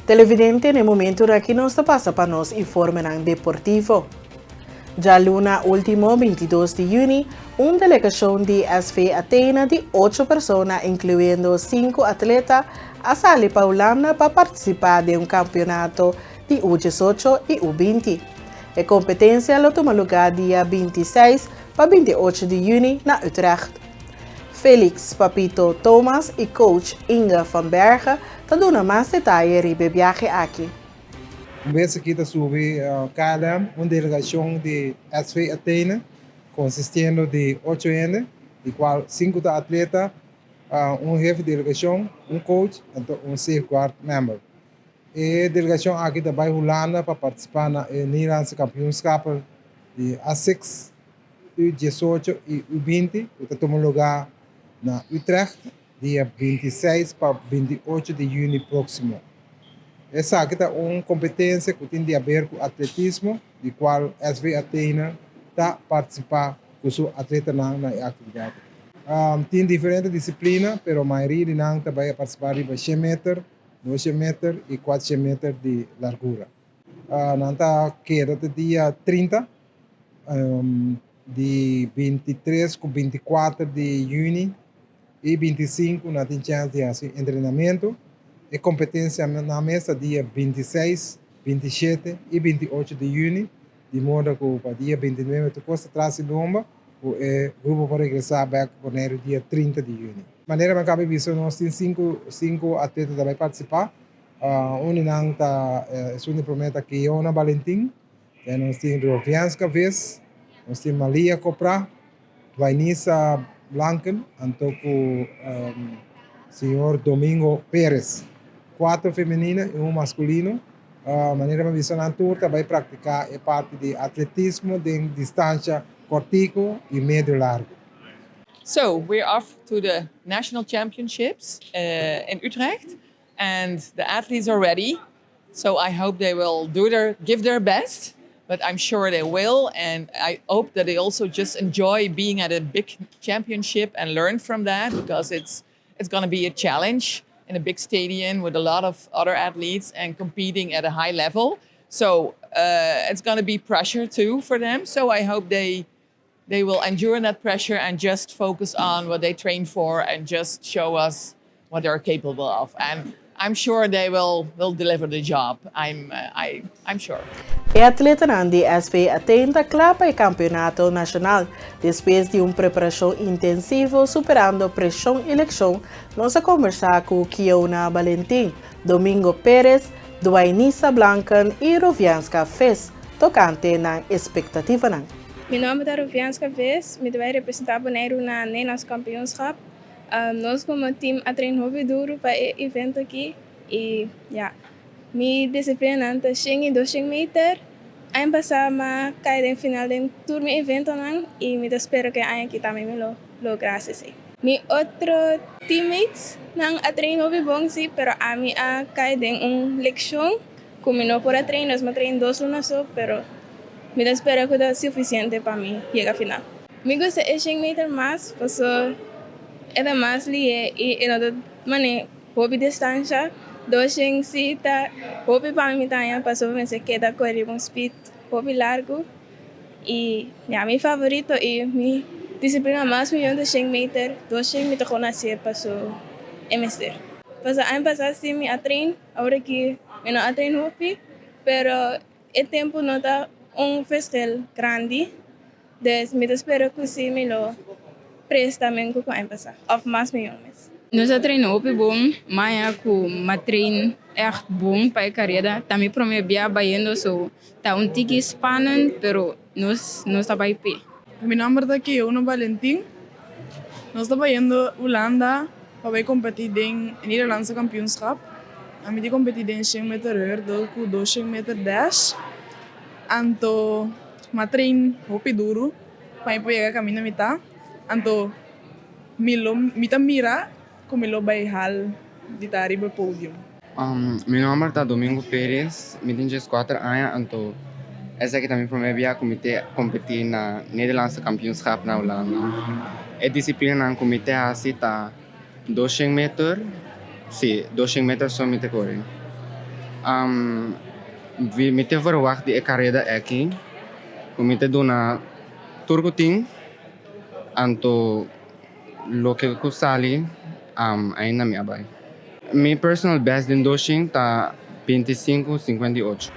Televidente, no momento aqui nós passa para nós informe deportivo. Já luna último 22 de junho, uma delegação de SV Athena de 8 pessoas, incluindo 5 atletas, a sali para Holanda para participar de campeonato de U18 e U20. A competência toma lugar dia 26 para 28 de junho na Utrecht. Felix Papito Thomas e coach Inga van Bergen dão mais detalhes sobre o viagem aqui. Vez aqui sobre KLM, uma delegação de SV Athena, consistindo de 8 anos, de qual 5 atletas, um chefe de delegação, um coach e um safeguard member. A delegação aqui também Holanda para participar no Nederlandse kampioenschap de A6, U18 e U20, que toma lugar na Utrecht, dia 26 para 28 de junho próximo. Essa aqui é uma competência que tem a ver com atletismo, de qual SV Athena está participando com os atletas na atividade. Tem diferentes disciplinas, mas a maioria de nós também participar de 100 metros, 200 metros e 400 metros de largura. Nós queda até dia 30, de 23 com 24 de junho e 25 nós temos chance de fazer treinamento e competência na mesa dia 26, 27 e 28 de junho, de modo que para dia 29 tu possa trazer lomba o grupo para regressar back para o dia 30 de junho. De maneira que acaba visto nós temos 5 atletas que vai participar. Nós promete que Iona Valentim, nós temos Rovianska Ves, nós temos Malia Copra, Vainissa Blanken, e senhor Domingo Pérez. 4 femininas e 1 masculino. Maneira que visão na turma vai praticar a parte de atletismo de distância curtico e médio largo. So we're off to the national championships in Utrecht, and the athletes are ready. So I hope they will give their best, but I'm sure they will, and I hope that they also just enjoy being at a big championship and learn from that, because it's going to be a challenge in a big stadium with a lot of other athletes and competing at a high level. So it's going to be pressure too for them. So I hope they will endure that pressure and just focus on what they train for and just show us what they're capable of. And I'm sure they will deliver the job. I'm sure. O atleta de SV Athena clapa o campeonato nacional depois de preparação intensiva superando pressão e eleição. Nós conversar com Kiona Valentim, Domingo Pérez, Duainissa Blanken e Rovianska Ves, tocante na expectativa. Meu nome é Rovianska Ves, me vai representar Bonaire na Nederlands kampioenschap. Nós como time treinamos duro para o evento aqui e minha disciplina é 100 e 200 metros. Ano passado caí no final do turno evento e me espero que ano aqui também me lo graças. Meu outro teammates não treinam bom sim, mas a mim caí em leção como não por treinar, mas treino 2 lunas só, mas me espero que é suficiente para mim chegar ao final. Me gosta de 100 metros mais, porque é mais lié e é uma hobby distância. 200 cita, hobby para mim também, passou a ser que da correr com speed, hobby largo. E meu favorito e minha disciplina mais melhor de 100 metros, 200 metros com nascer passou MST. Passou ano passado sim me treino, agora que eu não treino hobby, mas o tempo não está festival grande, então me espero que sim me lo presta também com o ano passado, ou mais melhor mesmo. Nós treinamos bom, mas o treino é bom para a carreira. Também para mim é bem so tá tique spannend, mas nós está bem pé. Meu nome é Kiona Valentim. Nós estamos indo Holanda para competir em Nederlandse kampioenschap. A mim competir em 100 metros do 200 metros 10. Anto treino hopi duro para chegar caminho mitad. Anto mita mira como ele vai hal de arriba podium. Meu nome é Domingo Pérez, me tenho 4 anos, então essa aqui também para mim é competir na Nederlandse kampioenschap na Holanda. A disciplina no comitê assim tá 200 metros, sim, 200 metros só me correr. Me te verwacht die carrera aqui. Me te dona turguting. Anto lo que kusali ainda me abai. Mi personal best din doshing ta 25:58.